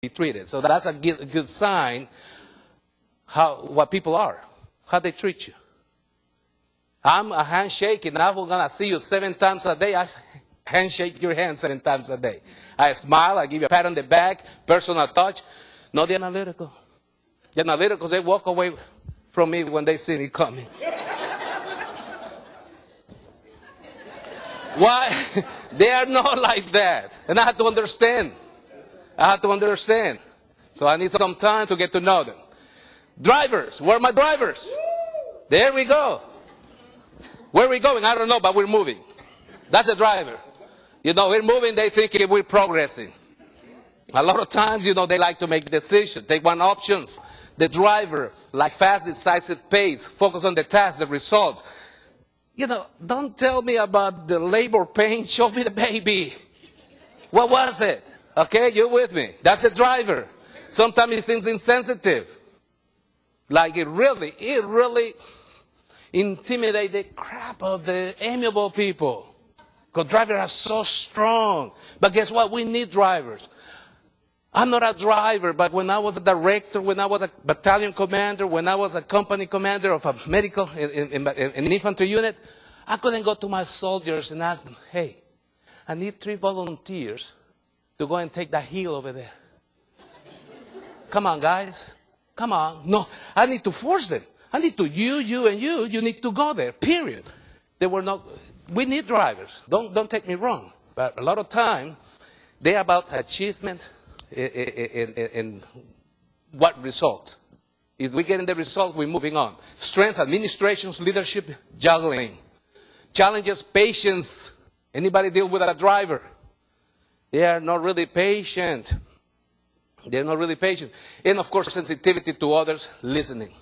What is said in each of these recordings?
be treated. So that's a good sign what people are, how they treat you. I'm a handshake, and I'm going to see you 7 times a day. I handshake your hand 7 times a day. I smile, I give you a pat on the back, personal touch. No, the analytical. The analyticals, they walk away from me when they see me coming. Why? They are not like that. And I have to understand. So I need some time to get to know them. Drivers, where are my drivers? There we go. Where are we going? I don't know, but we're moving. That's a driver. You know, we're moving, they think we're progressing. A lot of times, you know, they like to make decisions. They want options. The driver, like fast, decisive pace, focus on the task, the results. You know, don't tell me about the labor pain. Show me the baby. What was it? Okay, you're with me. That's the driver. Sometimes it seems insensitive. Like it really intimidates the crap of the amiable people. Because drivers are so strong. But guess what? We need drivers. I'm not a driver, but when I was a director, when I was a battalion commander, when I was a company commander of a medical, in an infantry unit, I couldn't go to my soldiers and ask them, hey, I need 3 volunteers to go and take that hill over there. Come on, guys. Come on. No, I need to force them. I need to, you need to go there, period. They were not, we need drivers. Don't take me wrong. But a lot of time, they're about achievement in what result. If we get in the result, we're moving on. Strength, administrations, leadership, juggling. Challenges, patience. Anybody deal with a driver? They are not really patient. They're not really patient. And of course, sensitivity to others, listening.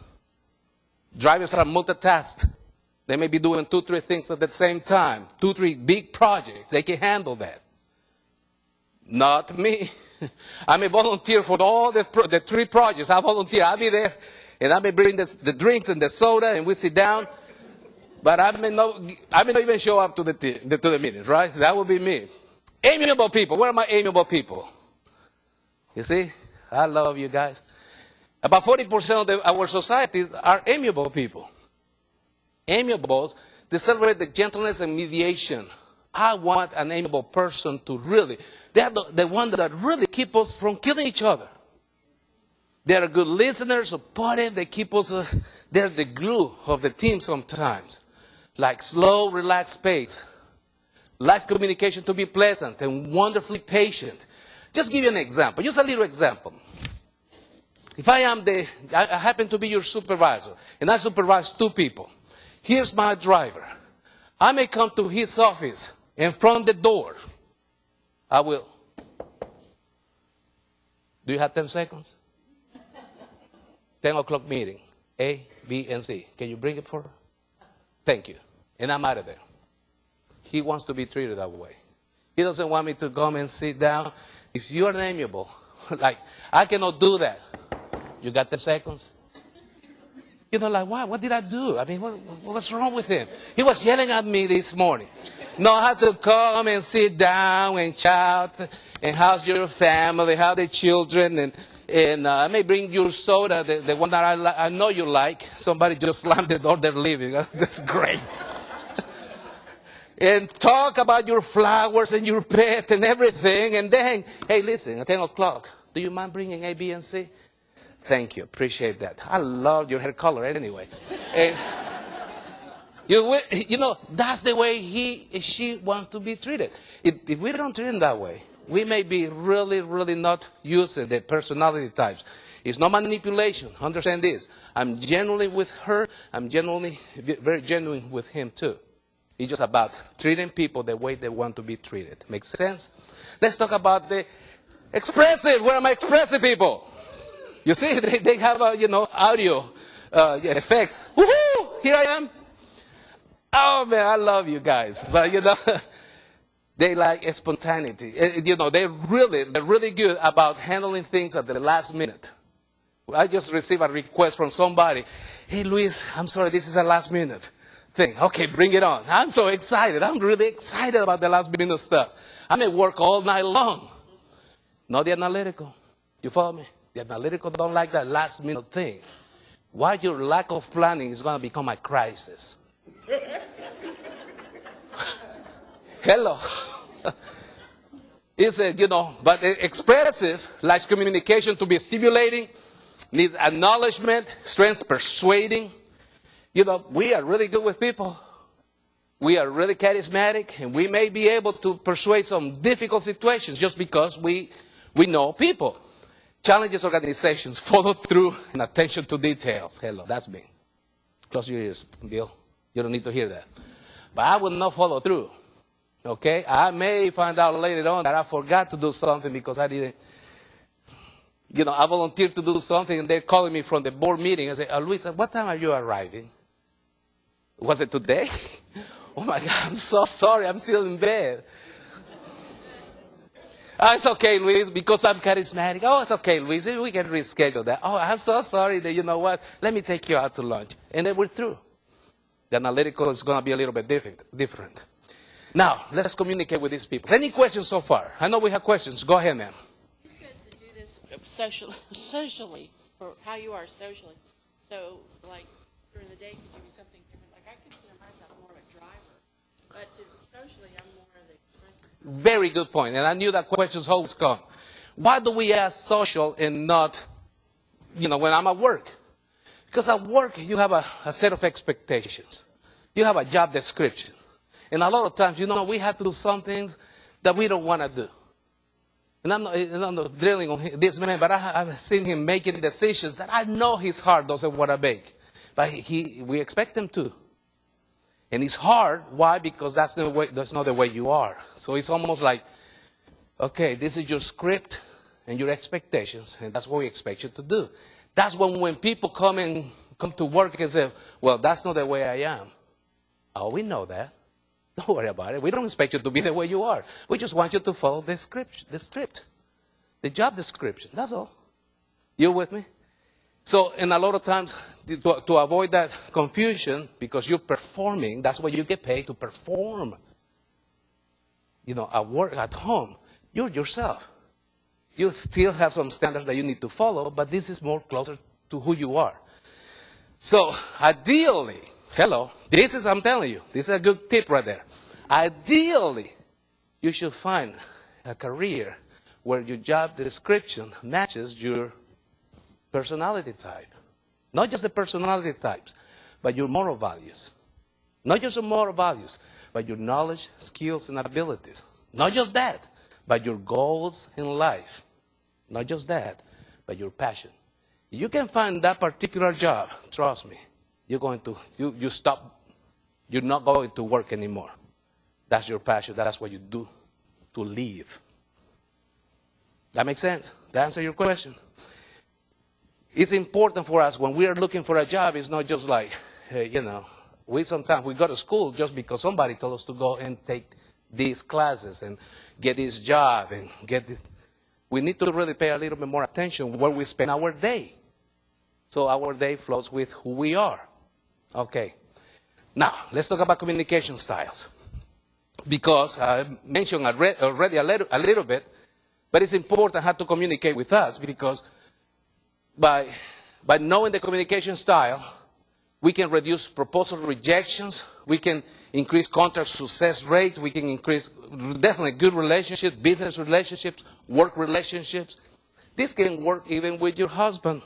Drivers are multitasked. They may be doing 2, 3 things at the same time. 2, 3 big projects. They can handle that. Not me. I'm a volunteer for all the 3 projects. I volunteer. I'll be there. And I may bring the drinks and the soda, and we sit down. But I may not even show up to the meetings, right? That would be me. Amiable people. Where are my amiable people? You see? I love you guys. About 40% of our societies are amiable people. Amiables, they celebrate the gentleness and mediation. I want an amiable person to really, they are the one that really keep us from killing each other. They are good listeners, supportive, they keep us, they're the glue of the team sometimes. Like slow, relaxed pace. Life communication to be pleasant and wonderfully patient. Just give you an example, just a little example. If I happen to be your supervisor, and I supervise 2 people. Here's my driver. I may come to his office, and from the door, I will. Do you have 10 seconds? 10 o'clock meeting, A, B, and C. Can you bring it for her? Thank you. And I'm out of there. He wants to be treated that way. He doesn't want me to come and sit down. If you are amiable, like, I cannot do that. You got 10 seconds? You know, like, what did I do? I mean, what's wrong with him? He was yelling at me this morning. No, I had to come and sit down and shout. And how's your family? How the children? And I may bring you soda, the one that I know you like. Somebody just slammed the door, they're leaving. That's great. And talk about your flowers and your pet and everything. And then, hey, listen, at 10 o'clock, do you mind bringing A, B, and C? Thank you. Appreciate that. I love your hair color anyway. And you know, that's the way she wants to be treated. If we don't treat him that way, we may be really not using the personality types. It's not manipulation. Understand this. I'm genuinely with her. I'm very genuine with him too. It's just about treating people the way they want to be treated. Makes sense? Let's talk about the expressive. Where are my expressive people? You see, they have, audio effects. Woohoo! Here I am. Oh, man, I love you guys. But, they like spontaneity. They're really good about handling things at the last minute. I just received a request from somebody. Hey, Luis, I'm sorry, this is a last minute thing. Okay, bring it on. I'm so excited. I'm really excited about the last minute stuff. I may work all night long. Not the analytical. You follow me? The analytical don't like that last minute thing. Why your lack of planning is going to become a crisis. Hello. He said, but expressive likes communication to be stimulating, needs acknowledgement, strengths persuading. We are really good with people. We are really charismatic, and we may be able to persuade some difficult situations just because we know people. Challenges organizations, follow through, and attention to details. Hello, that's me. Close your ears, Bill. You don't need to hear that. But I will not follow through. Okay? I may find out later on that I forgot to do something because I didn't. I volunteered to do something, and they're calling me from the board meeting and say, Luis, what time are you arriving? Was it today? Oh, my God, I'm so sorry. I'm still in bed. It's okay, Luis, because I'm charismatic. Oh, it's okay, Luis. We can reschedule that. Oh, I'm so sorry that, let me take you out to lunch. And then we're through. The analytical is going to be a little bit different. Now, let's communicate with these people. Any questions so far? I know we have questions. Go ahead, ma'am. You said to do this socially, or how you are socially. So, like, during the day, could you be something different? Like, I consider myself more of a driver. But socially, I'm more of the expressive. Very good point. And I knew that questions always come. Why do we ask social and not, when I'm at work? Because at work, you have a set of expectations. You have a job description. And a lot of times, we have to do some things that we don't want to do. And I'm not drilling on this man, but I've seen him making decisions that I know his heart doesn't want to make. But we expect him to. And it's hard. Why? Because that's not the way you are. So it's almost like, okay, this is your script and your expectations, and that's what we expect you to do. That's when people come to work and say, well, that's not the way I am. Oh, we know that. Don't worry about it. We don't expect you to be the way you are. We just want you to follow the script, the job description. That's all. You with me? So, and a lot of times, to avoid that confusion, because you're performing, that's what you get paid to perform. At work, at home, you're yourself. You still have some standards that you need to follow, but this is more closer to who you are. So, ideally, I'm telling you, this is a good tip right there. Ideally, you should find a career where your job description matches your personality type. Not just the personality types, but your moral values. Not just your moral values, but your knowledge, skills, and abilities. Not just that, but your goals in life. Not just that, but your passion. You can find that particular job, trust me. You're not going to work anymore. That's your passion. That's what you do to live. That makes sense? That answer your question? It's important for us when we are looking for a job. It's not just like, sometimes we go to school just because somebody told us to go and take these classes and get this job and get this. We need to really pay a little bit more attention where we spend our day. So our day flows with who we are. Okay. Now, let's talk about communication styles. Because I mentioned already a little bit, but it's important how to communicate with us, because by knowing the communication style, we can reduce proposal rejections, we can increase contract success rate, we can increase definitely good relationships, business relationships, work relationships. This can work even with your husband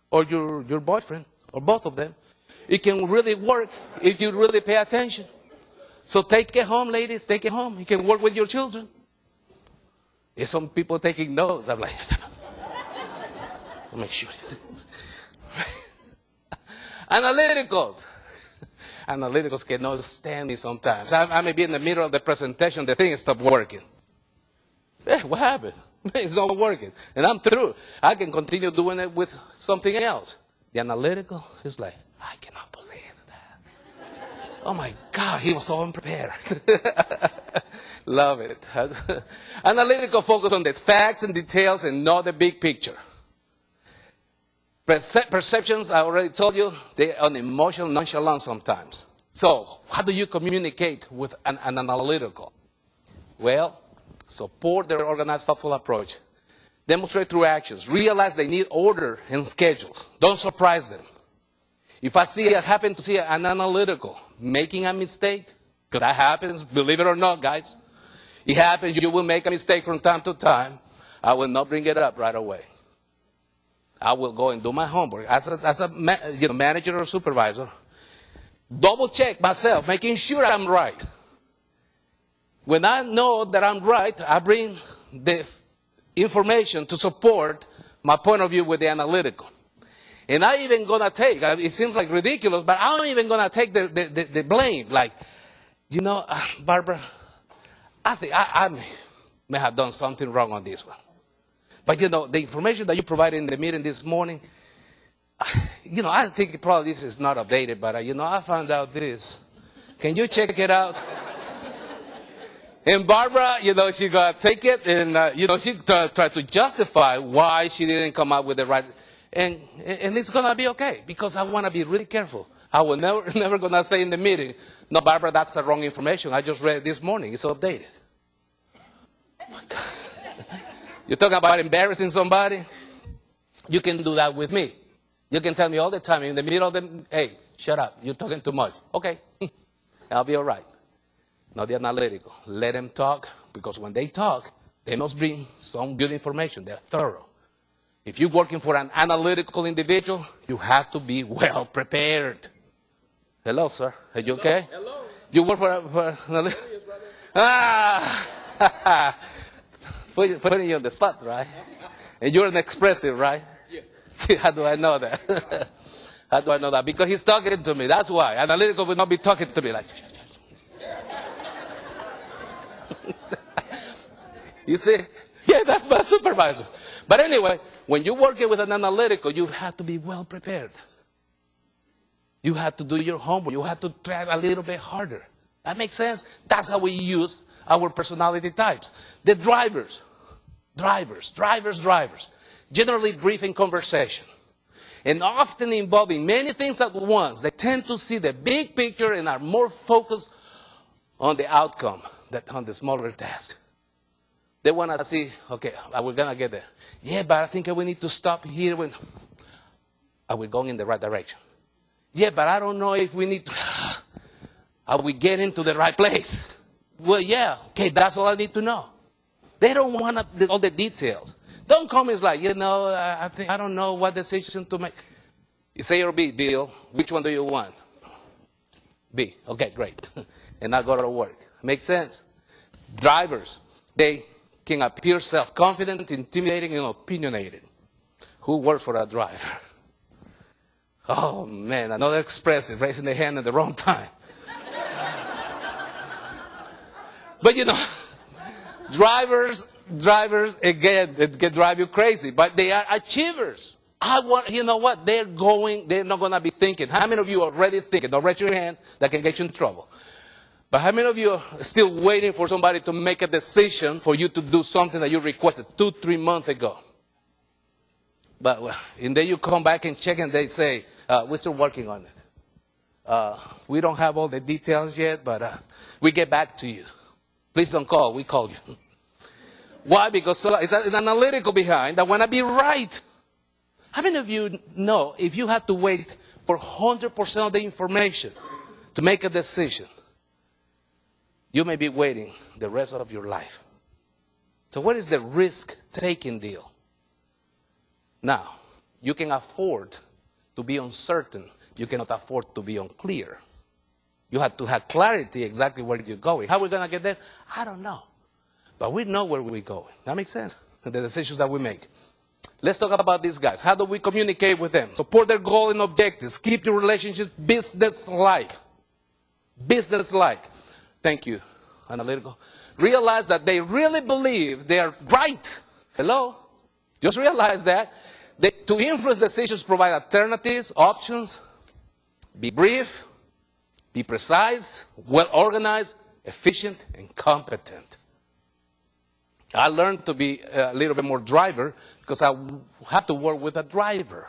or your boyfriend, or both of them. It can really work if you really pay attention. So take it home, ladies, take it home. You can work with your children. If some people taking notes, I'm like, I'll make sure. Analyticals. Analyticals cannot stand me sometimes. I may be in the middle of the presentation, the thing stopped working. Hey, what happened? It's not working. And I'm through. I can continue doing it with something else. The analytical is like, I cannot believe that. Oh my God, he was so unprepared. Love it. Analytical focus on the facts and details and not the big picture. Perceptions, I already told you, they're unemotional, nonchalant sometimes. So, how do you communicate with an analytical? Well, support their organized, thoughtful approach. Demonstrate through actions. Realize they need order and schedules. Don't surprise them. If I happen to see an analytical making a mistake, because that happens, believe it or not, guys. It happens, you will make a mistake from time to time. I will not bring it up right away. I will go and do my homework. As a manager or supervisor, double check myself, making sure I'm right. When I know that I'm right, I bring the information to support my point of view with the analytical. And I even gonna take, it seems like ridiculous, but I'm even gonna take the blame. Like, Barbara, I think I may have done something wrong on this one. But the information that you provided in the meeting this morning, I think probably this is not updated, but I found out this. Can you check it out? And Barbara, she got to take it, and, she tried to justify why she didn't come up with the right, and it's going to be okay, because I want to be really careful. I will never going to say in the meeting, no, Barbara, that's the wrong information. I just read it this morning. It's updated. Oh, my God. You're talking about embarrassing somebody? You can do that with me. You can tell me all the time in the middle of the, hey, shut up. You're talking too much. Okay. I'll be all right. Not the analytical. Let them talk, because when they talk, they must bring some good information. They're thorough. If you're working for an analytical individual, you have to be well prepared. Hello, sir. Are you okay? Hello. You work for putting you on the spot, right? And you're an expressive, right? Yes. How do I know that? How do I know that? Because he's talking to me. That's why. Analytical will not be talking to me like. You see? Yeah, that's my supervisor. But anyway, when you're working with an analytical, you have to be well prepared. You have to do your homework. You have to try a little bit harder. That makes sense? That's how we use our personality types. The drivers. Generally brief in conversation. And often involving many things at once. They tend to see the big picture and are more focused on the outcome than on the smaller task. They want to see, okay, we're going to get there. Yeah, but I think we need to stop here. Are we going in the right direction? Yeah, but I don't know if we need to. Are we getting to the right place? Well, yeah. Okay, that's all I need to know. They don't want all the details. Don't come and like, I don't know what decision to make. It's A or B, Bill. Which one do you want? B. Okay, great. And I go to work. Make sense? Drivers, they can appear self-confident, intimidating, and opinionated. Who works for a driver? Oh, man, another expressive, raising the hand at the wrong time. But, drivers, again, it can drive you crazy, but they are achievers. You know what? They're not going to be thinking. How many of you are already thinking? Don't raise your hand. That can get you in trouble. But how many of you are still waiting for somebody to make a decision for you to do something that you requested 2-3 months ago? But and then you come back and check and they say, we're still working on it. We don't have all the details yet, but we get back to you. Please don't call. We called you. Why? Because it's an analytical behind that want to be right. How many of you know if you have to wait for 100% of the information to make a decision, you may be waiting the rest of your life? So what is the risk-taking deal? Now, you can afford to be uncertain. You cannot afford to be unclear. You have to have clarity exactly where you're going. How are we going to get there? I don't know. But we know where we're going. That makes sense? The decisions that we make. Let's talk about these guys. How do we communicate with them? Support their goal and objectives. Keep your relationship business-like. Business-like. Thank you, analytical. Realize that they really believe they are right. Hello? Just realize that. To influence decisions, provide alternatives, options. Be brief. Be precise, well-organized, efficient, and competent. I learned to be a little bit more driver because I have to work with a driver.